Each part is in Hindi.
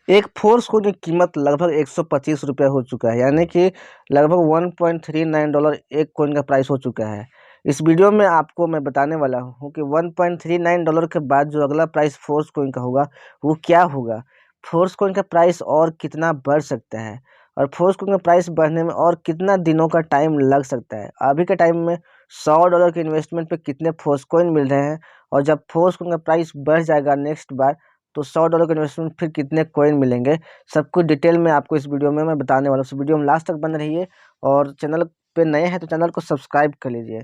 एक फोर्स कोइन की कीमत लगभग 125 रुपये हो चुका है, यानी कि लगभग $1.39 एक कोइन का प्राइस हो चुका है। इस वीडियो में आपको मैं बताने वाला हूँ कि $1.39 के बाद जो अगला प्राइस फोर्स कोइन का होगा वो क्या होगा, फोर्स कोइन का प्राइस और कितना बढ़ सकता है, और फोर्स कोइन का प्राइस बढ़ने में और कितना दिनों का टाइम लग सकता है। अभी के टाइम में $100 के इन्वेस्टमेंट पे कितने फोर्स कोइन मिल रहे हैं, और जब फोर्स कोइन का प्राइस बढ़ जाएगा नेक्स्ट बार तो $100 के इन्वेस्टमेंट फिर कितने कॉइन मिलेंगे, सब कुछ डिटेल में आपको इस वीडियो में मैं बताने वाला हूँ। इस वीडियो में लास्ट तक बने रहिए, और चैनल पे नए हैं तो चैनल को सब्सक्राइब कर लीजिए।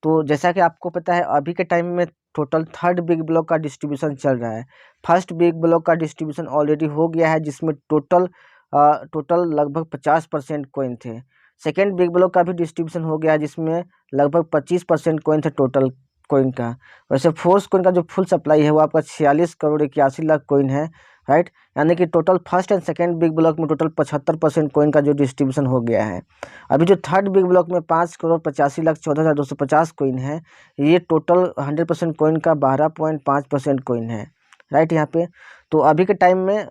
तो जैसा कि आपको पता है अभी के टाइम में टोटल थर्ड बिग ब्लॉक का डिस्ट्रीब्यूशन चल रहा है। फर्स्ट बिग ब्लॉक का डिस्ट्रीब्यूशन ऑलरेडी हो गया है, जिसमें टोटल लगभग 50% कॉइन थे। सेकेंड बिग ब्लॉक का भी डिस्ट्रीब्यूशन हो गया है, जिसमें लगभग 25% कॉइन थे टोटल कॉइन का। वैसे फोर्स कॉइन का जो फुल सप्लाई है वो आपका 46 करोड़ 81 लाख कॉइन है, राइट। यानी कि total first and second big block में टोटल 75% कॉइन का जो डिस्ट्रीब्यूशन हो गया है। अभी जो थर्ड बिग ब्लॉक में 5 करोड़ 85 लाख 14,250 कॉइन है, ये टोटल 100% कॉइन का 12.5% कॉइन है, राइट। यहाँ पे तो अभी के टाइम में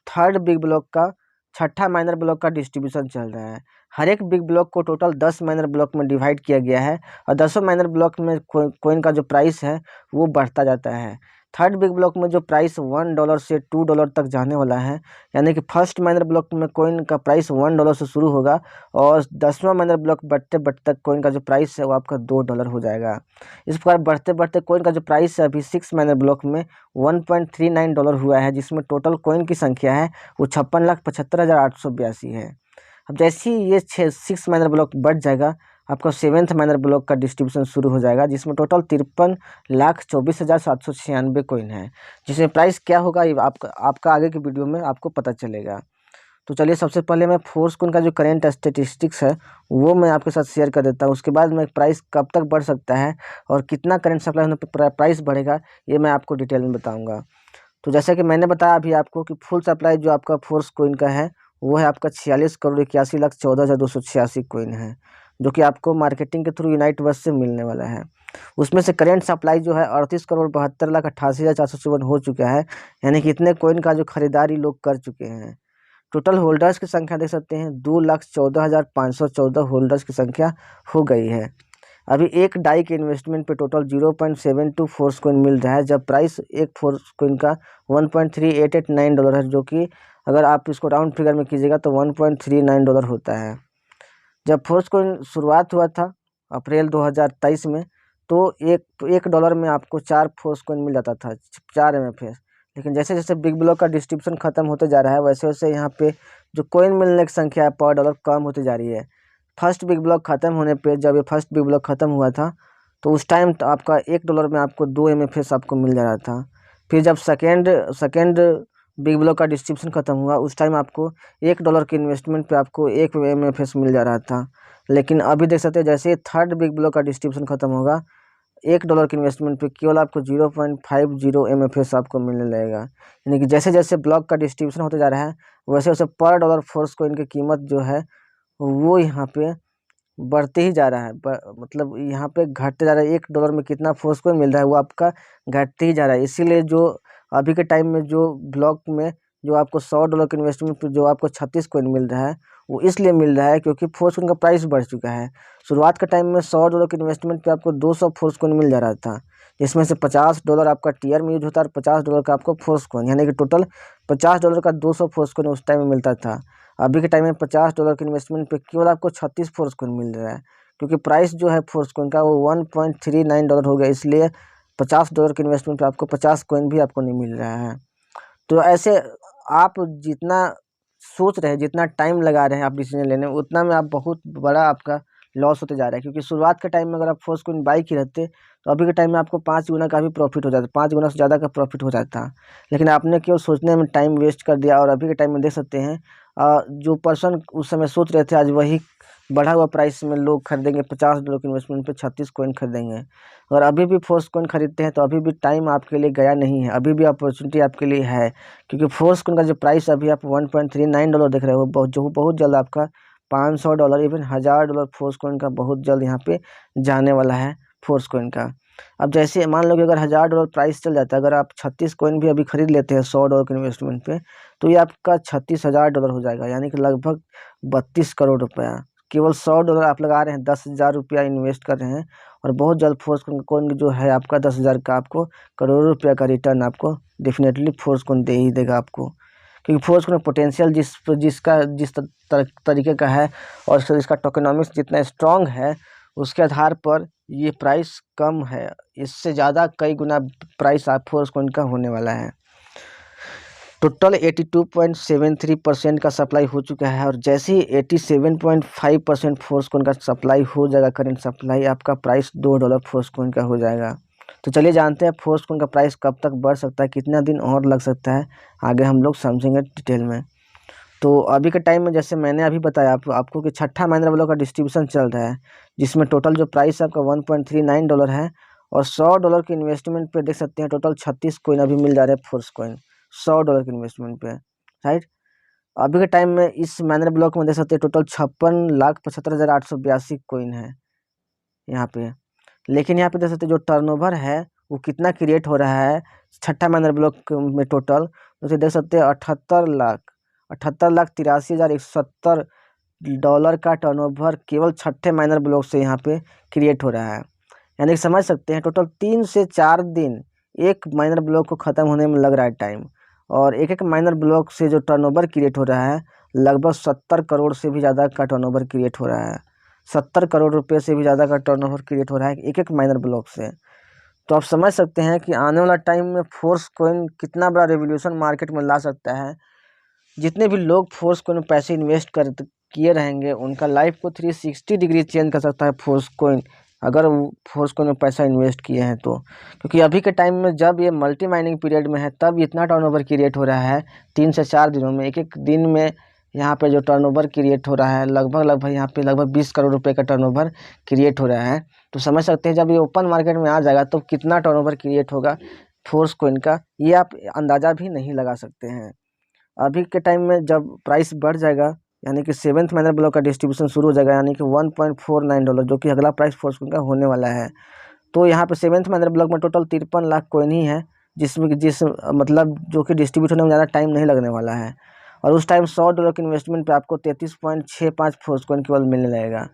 थर्ड बिग ब्लॉक का छठा माइनर ब्लॉक का डिस्ट्रीब्यूशन चल रहा है। हर एक बिग ब्लॉक को टोटल 10 माइनर ब्लॉक में डिवाइड किया गया है, और 10 माइनर ब्लॉक में कॉइन का जो प्राइस है वो बढ़ता जाता है। थर्ड बिग ब्लॉक में जो प्राइस $1 से $2 तक जाने वाला है, यानी कि फर्स्ट माइनर ब्लॉक में कॉइन का प्राइस $1 से शुरू होगा, और 10वां माइनर ब्लॉक बढ़ते बढ़ते तक कॉइन का जो प्राइस है वो आपका $2 हो जाएगा। इस प्रकार बढ़ते बढ़ते कॉइन का जो प्राइस है अभी 6 माइनर ब्लॉक में $1.39 हुआ है, जिसमें टोटल कॉइन की संख्या है वो 56,75,882 है। अब जैसे ही ये 6 माइनर ब्लॉक बढ़ जाएगा, आपका सेवेंथ माइनर ब्लॉक का डिस्ट्रीब्यूशन शुरू हो जाएगा, जिसमें टोटल 53,24,796 कॉइन है। जिसमें प्राइस क्या होगा ये आपका आगे की वीडियो में आपको पता चलेगा। तो चलिए सबसे पहले मैं फोर्स कॉइन का जो करेंट स्टेटिस्टिक्स है वो मैं आपके साथ शेयर कर देता हूँ। उसके बाद मैं प्राइस कब तक बढ़ सकता है और कितना करेंट सप्लाई होने पर प्राइस बढ़ेगा, ये मैं आपको डिटेल में बताऊँगा। तो जैसा कि मैंने बताया अभी आपको कि फुल सप्लाई जो आपका फोर्स कॉइन का है वो है आपका 46 करोड़ 81 लाख 14,286 कॉइन है, जो कि आपको मार्केटिंग के थ्रू यूनाइट वर्स से मिलने वाला है। उसमें से करेंट सप्लाई जो है 38 करोड़ 72 लाख 88 हज़ार 454 हो चुका है, यानी कि इतने कॉइन का जो खरीदारी लोग कर चुके हैं। टोटल होल्डर्स की संख्या देख सकते हैं 2,14,514 होल्डर्स की संख्या हो गई है। अभी एक डाई के इन्वेस्टमेंट पे टोटल 0.72 फोर्स कॉइन मिल रहा है, जब प्राइस एक फोर्स कॉइन का $1.3889 है, जो कि अगर आप इसको राउंड फिगर में कीजिएगा तो $1.39 होता है। जब फोर्स कॉइन शुरुआत हुआ था अप्रैल 2023 में, तो एक डॉलर में आपको 4 फोर्स कॉइन मिल जाता था, 4 MFS। लेकिन जैसे जैसे बिग ब्लॉक का डिस्ट्रीब्यूशन खत्म होते जा रहा है, वैसे वैसे यहाँ पे जो कॉइन मिलने की संख्या है पर डॉलर कम होती जा रही है। फर्स्ट बिग ब्लॉक ख़त्म होने पे, जब ये फर्स्ट बिग ब्लॉक ख़त्म हुआ था तो उस टाइम तो आपका $1 में आपको 2 MFS आपको मिल जा रहा था। फिर जब सेकेंड बिग ब्लॉक का डिस्ट्रीब्यूशन ख़त्म हुआ, उस टाइम आपको $1 के इन्वेस्टमेंट पे आपको 1 MFS मिल जा रहा था। लेकिन अभी देख सकते हैं जैसे ही थर्ड बिग ब्लॉक का डिस्ट्रीब्यूशन ख़त्म होगा, $1 के इन्वेस्टमेंट पे केवल आपको 0.50 MFS आपको मिलने लगेगा। यानी कि जैसे जैसे ब्लॉक का डिस्ट्रीब्यूशन होते जा रहा है, वैसे वैसे पर डॉलर फोर्स कॉइन की कीमत जो है वो यहाँ पे बढ़ते ही जा रहा है। मतलब यहाँ पे घटते जा रहा है। $1 में कितना फोर्स कॉइन मिल रहा है वो आपका घटते ही जा रहा है। इसीलिए जो अभी के टाइम में जो ब्लॉक में जो आपको $100 के इन्वेस्टमेंट पे जो आपको 36 कॉइन मिल रहा है, वो इसलिए मिल रहा है क्योंकि फोर्स कॉइन का प्राइस बढ़ चुका है। शुरुआत के टाइम में $100 के इन्वेस्टमेंट पे आपको 200 फोर्स कॉइन मिल जा रहा था, जिसमें से $50 आपका टीयर में यूज होता है और $50 का आपको फोर्स कॉइन, यानी कि टोटल $50 का 200 फोर्स कॉइन उस टाइम में मिलता था। अभी के टाइम में $50 के इन्वेस्टमेंट पे केवल आपको 36 फोर्स कॉइन मिल रहा है, क्योंकि प्राइस जो है फोर्स कॉइन का वो $1.39 हो गया, इसलिए $50 के इन्वेस्टमेंट पे आपको 50 कॉइन भी आपको नहीं मिल रहा है। तो ऐसे आप जितना सोच रहे हैं, जितना टाइम लगा रहे हैं आप डिसीजन लेने में, उतना में आप बहुत बड़ा आपका लॉस होते जा रहा है। क्योंकि शुरुआत के टाइम में अगर आप फोर्स कॉइन बाई किए रहते तो अभी के टाइम में आपको 5 गुना का भी प्रॉफिट हो जाता, 5 गुना से ज़्यादा का प्रॉफिट हो जाता। लेकिन आपने केवल सोचने में टाइम वेस्ट कर दिया, और अभी के टाइम में देख सकते हैं जो पर्सन उस समय सोच रहे थे आज वही बढ़ा हुआ प्राइस में लोग खरीदेंगे। $50 के इन्वेस्टमेंट पे 36 कॉइन खरीदेंगे। और अभी भी फोर्स कॉइन खरीदते हैं तो अभी भी टाइम आपके लिए गया नहीं है, अभी भी अपॉर्चुनिटी आपके लिए है। क्योंकि फोर्स कॉइन का जो प्राइस अभी आप $1.39 देख रहे हो, बहुत जल्द आपका $500 इवन $1000 फोर्स कॉइन का बहुत जल्द यहाँ पे जाने वाला है फोर्स कॉइन का। अब जैसे मान लो कि अगर $1000 प्राइस चल जाता है, अगर आप 36 कॉइन भी अभी खरीद लेते हैं $100 के इन्वेस्टमेंट पे, तो ये आपका $36,000 हो जाएगा, यानी कि लगभग 32 करोड़ रुपया। केवल $100 आप लगा रहे हैं, 10,000 रुपया इन्वेस्ट कर रहे हैं, और बहुत जल्द फोर्स कॉइन जो है आपका 10,000 का आपको करोड़ों रुपया का रिटर्न आपको डेफिनेटली फोर्स कॉइन दे ही देगा आपको, क्योंकि फोर्स कॉइन पोटेंशियल जिस तरीके का है और इसका टोकेनोमिक्स जितना स्ट्रांग है, उसके आधार पर ये प्राइस कम है, इससे ज़्यादा कई गुना प्राइस आप फोर्स कॉइन का होने वाला है। टोटल 82.73% का सप्लाई हो चुका है, और जैसे ही 87.5% फोर्स कॉइन का सप्लाई हो जाएगा, करंट सप्लाई, आपका प्राइस $2 फोर्स कॉइन का हो जाएगा। तो चलिए जानते हैं फोर्स कॉइन का प्राइस कब तक बढ़ सकता है, कितना दिन और लग सकता है, आगे हम लोग समझेंगे डिटेल में। तो अभी के टाइम में जैसे मैंने अभी बताया आपको कि छठा महिंद्रा ब्लॉक का डिस्ट्रीब्यूशन चल रहा है, जिसमें टोटल जो प्राइस आपका $1.39 है, और $100 के इन्वेस्टमेंट पे देख सकते हैं टोटल 36 कॉइन अभी मिल जा रहे हैं फोर्स कॉइन, $100 के इन्वेस्टमेंट पे, राइट। अभी के टाइम में इस महिंद्रा ब्लॉक में देख सकते हैं टोटल 56,75,882 कॉइन है यहाँ पे। लेकिन यहाँ पे देख सकते हैं जो टर्नओवर है वो कितना क्रिएट हो रहा है छठा महिंद्रा ब्लॉक में टोटल, तो देख सकते हैं 78,83,170 का टर्नओवर केवल छठे माइनर ब्लॉक से यहाँ पे क्रिएट हो रहा है। यानी कि समझ सकते हैं टोटल 3 से 4 दिन एक माइनर ब्लॉक को ख़त्म होने में लग रहा है टाइम, और एक माइनर ब्लॉक से जो टर्नओवर क्रिएट हो रहा है लगभग 70 करोड़ से भी ज़्यादा का टर्नओवर क्रिएट हो रहा है। 70 करोड़ रुपये से भी ज़्यादा का टर्नओवर क्रिएट हो रहा है एक माइनर ब्लॉक से। तो आप समझ सकते हैं कि आने वाला टाइम में फोर्स कॉइन कितना बड़ा रेवोल्यूशन मार्केट में ला सकता है। जितने भी लोग फोर्स कॉइन में पैसे इन्वेस्ट किए रहेंगे उनका लाइफ को 360 डिग्री चेंज कर सकता है फोर्स कॉइन, अगर वो फोर्स कॉइन में पैसा इन्वेस्ट किए हैं तो। क्योंकि अभी के टाइम में जब ये मल्टी माइनिंग पीरियड में है तब इतना टर्नओवर क्रिएट हो रहा है 3 से 4 दिनों में, एक दिन में यहाँ पे जो टर्नओवर क्रिएट हो रहा है लगभग यहाँ पे लगभग 20 करोड़ रुपए का टर्नओवर क्रिएट हो रहा है। तो समझ सकते हैं जब ये ओपन मार्केट में आ जाएगा तो कितना टर्नओवर क्रिएट होगा फोर्स कॉइन का, ये आप अंदाज़ा भी नहीं लगा सकते हैं। अभी के टाइम में जब प्राइस बढ़ जाएगा, यानी कि 7th महिंद्रा ब्लॉक का डिस्ट्रीब्यूशन शुरू हो जाएगा, यानी कि $1.49 जो कि अगला प्राइस फोर्स कॉइन का होने वाला है। तो यहाँ पे 7th महिंद्रा ब्लॉक में टोटल 53 लाख कॉइन ही है, मतलब जो कि डिस्ट्रीब्यूट होने में ज़्यादा टाइम नहीं लगने वाला है। और उस टाइम $100 के इन्वेस्टमेंट पे आपको 33.65 फोर्स कॉइन केवल मिलने लगेगा।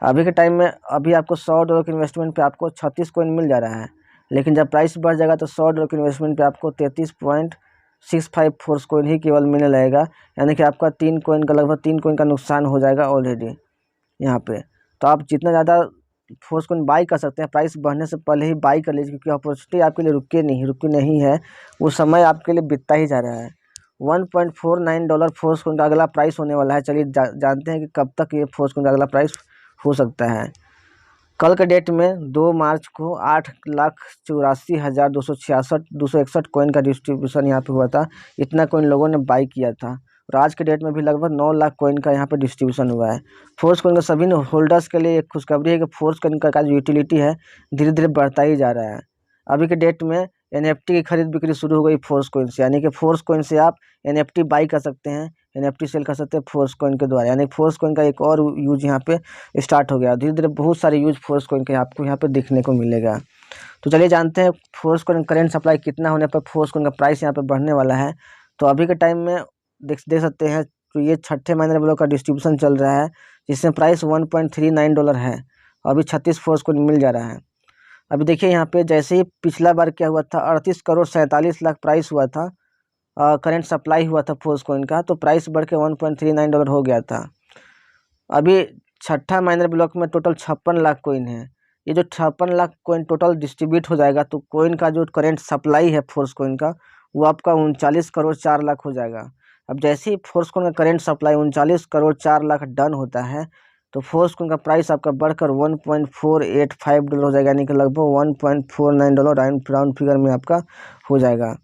अभी के टाइम में अभी आपको $100 के इन्वेस्टमेंट पे आपको 36 कॉइन मिल जा रहा है, लेकिन जब प्राइस बढ़ जाएगा तो $100 के इन्वेस्टमेंट पे आपको 33.65 फोर्स कॉइन ही केवल मिलने लगेगा, यानी कि आपका 3 कॉइन का लगभग 3 कॉइन का नुकसान हो जाएगा ऑलरेडी यहाँ पे। तो आप जितना ज़्यादा फोर्स कॉइन बाई कर सकते हैं प्राइस बढ़ने से पहले ही बाई कर लीजिए, क्योंकि अपॉर्चुनिटी आपके लिए रुकी नहीं है, वो समय आपके लिए बीतता ही जा रहा है। $1.49 फोर्स कॉइन का अगला प्राइस होने वाला है। चलिए जानते हैं कि कब तक ये फोर्स कॉइन का अगला प्राइस हो सकता है। कल के डेट में 2 मार्च को 8,84,261 कॉइन का डिस्ट्रीब्यूशन यहाँ पे हुआ था। इतना कॉइन लोगों ने बाई किया था, और आज के डेट में भी लगभग 9 लाख कॉइन का यहाँ पे डिस्ट्रीब्यूशन हुआ है। फोर्स कॉइन का सभी होल्डर्स के लिए एक खुशखबरी है कि फोर्स कॉइन का जो यूटिलिटी है धीरे धीरे बढ़ता ही जा रहा है। अभी के डेट में NFT की खरीद बिक्री शुरू हो गई फोर्स कॉइन से, यानी कि फोर्स कॉइन से आप NFT बाई कर सकते हैं, NFT सेल कर सकते हैं फोर्स कॉइन के द्वारा, यानी फोर्स कॉइन का एक और यूज यहाँ पे स्टार्ट हो गया। धीरे धीरे बहुत सारे यूज फोर्स कॉइन के आपको यहाँ पे देखने को मिलेगा। तो चलिए जानते हैं फोर्स कॉइन करेंट सप्लाई कितना होने पर फोर्स कॉइन का प्राइस यहाँ पे बढ़ने वाला है। तो अभी के टाइम में देख सकते हैं तो ये छठे महिंद्रा ब्लॉक का डिस्ट्रीब्यूशन चल रहा है, जिसमें प्राइस $1.39 है। अभी 36 फोर्स कॉइन मिल जा रहा है। अभी देखिए यहाँ पे जैसे ही पिछला बार क्या हुआ था 38,47,00,000 प्राइस हुआ था, करंट सप्लाई हुआ था फोर्स कॉइन का, तो प्राइस बढ़ के $1.39 हो गया था। अभी छठा महिंद्रा ब्लॉक में टोटल 56 लाख कॉइन है। ये जो 56 लाख कॉइन टोटल डिस्ट्रीब्यूट हो जाएगा तो कॉइन का जो करंट सप्लाई है फोर्स कॉइन का वो आपका 39,04,00,000 हो जाएगा। अब जैसे ही फोर्स कॉइन का करंट सप्लाई 39,04,00,000 डन होता है तो फोर्स कॉइन का प्राइस आपका बढ़कर $1.485 हो जाएगा, यानी कि लगभग $1.49 राउंड फिगर में आपका हो जाएगा।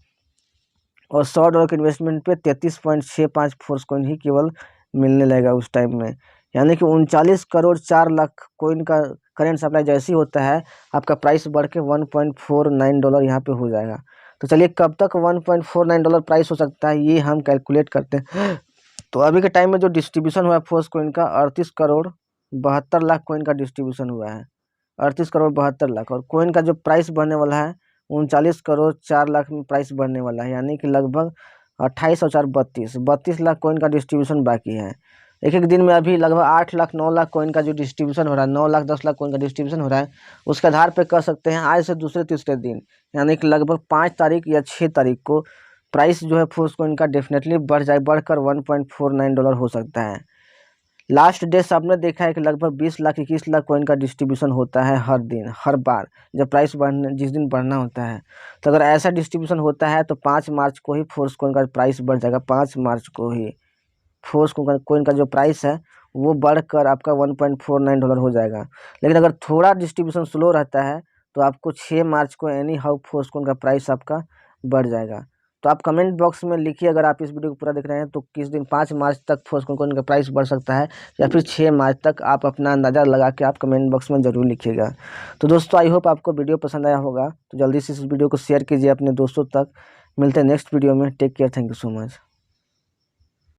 और $100 के इन्वेस्टमेंट पे 33.65 फोर्स कॉइन ही केवल मिलने लगेगा उस टाइम में, यानी कि 39,04,00,000 कॉइन का करंट सप्लाई जैसे ही होता है आपका प्राइस बढ़ के $1.49 यहाँ पे हो जाएगा। तो चलिए कब तक $1.49 प्राइस हो सकता है ये हम कैलकुलेट करते हैं। तो अभी के टाइम में जो डिस्ट्रीब्यूशन हुआ है फोर्स कॉइन का 38,72,00,000 कॉइन का डिस्ट्रीब्यूशन हुआ है। 38 करोड़ 72 लाख, और कोइन का जो प्राइस बढ़ने वाला है 39 करोड़ 4 लाख में प्राइस बढ़ने वाला है, यानी कि लगभग 28 और 4 32 लाख कोइन का डिस्ट्रीब्यूशन बाकी है। एक एक दिन में अभी लगभग 8 लाख 9 लाख कोइन का जो डिस्ट्रीब्यूशन हो रहा है, 9 लाख 10 लाख कोइन का डिस्ट्रीब्यूशन हो रहा है, उसके आधार पे कर सकते हैं आज से दूसरे तीसरे दिन, यानी कि लगभग 5 तारीख या 6 तारीख को प्राइस जो है फोर्स कोइन का डेफिनेटली बढ़कर $1.49 हो सकता है। लास्ट डेज आपने देखा है कि लगभग 20 लाख 21 लाख कोइन का डिस्ट्रीब्यूशन होता है हर दिन, हर बार जब प्राइस बढ़ने जिस दिन बढ़ना होता है। तो अगर ऐसा डिस्ट्रीब्यूशन होता है तो 5 मार्च को ही फोर्स कोइन का प्राइस बढ़ जाएगा। 5 मार्च को ही फोर्स कोइन का जो प्राइस है वो बढ़कर आपका $1.49 हो जाएगा। लेकिन अगर थोड़ा डिस्ट्रीब्यूशन स्लो रहता है तो आपको 6 मार्च को एनी हाउ फोर्स कोइन का प्राइस आपका बढ़ जाएगा। तो आप कमेंट बॉक्स में लिखिए, अगर आप इस वीडियो को पूरा देख रहे हैं तो किस दिन 5 मार्च तक फोर्स कोइन का प्राइस बढ़ सकता है या फिर 6 मार्च तक, आप अपना अंदाज़ा लगा के आप कमेंट बॉक्स में ज़रूर लिखिएगा। तो दोस्तों आई होप आपको वीडियो पसंद आया होगा, तो जल्दी से इस वीडियो को शेयर कीजिए अपने दोस्तों तक। मिलते हैं नेक्स्ट वीडियो में, take care, thank you so much.